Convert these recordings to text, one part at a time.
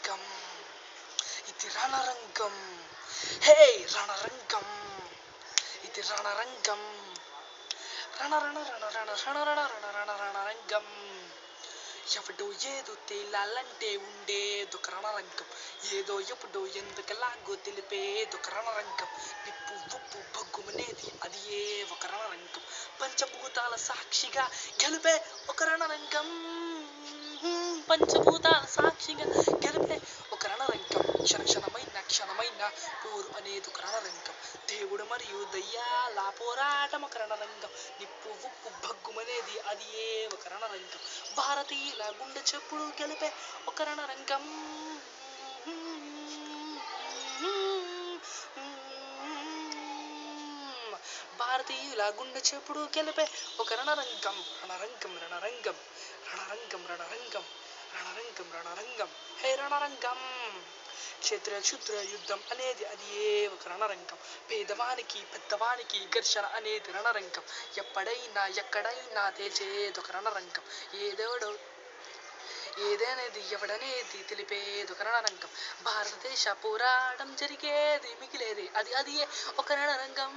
రణరంగం ఇది రణరంగం హే రణరంగం ఇది రణరంగం రణ రణ రణ రణ రణ రణ రణ రణ రణరంగం ఎవడో ఏదో తేలాలంటే ఉండేదొక రణరంగం ఏదో ఎప్పుడో ఎందుకలాగో తెలిపేదొక రణరంగం నిప్పు ఉప్పు బగ్గుమనేది అది ఏ ఒక రణరంగం పంచభూతాల సాక్షిగా గెలిపే ఒక రణరంగం పంచభూతాల సాక్షిగా గెలిపే ఒక రణరంగం క్షణమైన పోరు అనేది ఒక రణరంగం దేవుడు మరియు దయ్యాల పోరాటం ఒక రణరంగం నిప్పు ఉప్పు భగ్గుమనేది అది ఏ ఒక రణరంగం భారతీయుల గుండె చెప్పుడు గెలిపే ఒక రణరంగం భారతీయుల గుండె చెప్పుడు గెలిపే ఒక రణరంగం రణరంగం రణరంగం రణరంగం రణరంగం రణరంగం రణరంగం హే రణరంగం క్షత్ర యుద్ధం అనేది అది ఏ ఒక రణరంగం పేదవానికి పెద్దవానికి ఘర్షణ అనేది రణరంగం ఎప్పుడైనా ఎక్కడైనా తేల్చేదొక రణరంగం ఏదనేది ఎవడనేది తెలిపేదొక రణరంగం భారతదేశ పోరాటం జరిగేది మిగిలేది అది ఒక రణరంగం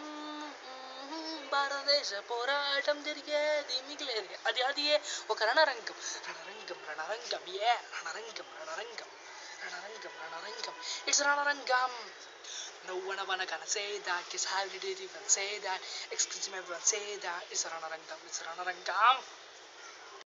భారతదేశ పోరాటం జరిగేది మిగిలేది అది ఒక రణరంగం రణరంగం రణరంగం రణరంగం రణరంగం రణరంగం రణరంగం it's Ranarangam. No one gonna say that, cause how did it even say that? Excuse me, everyone say that. It's Ranarangam.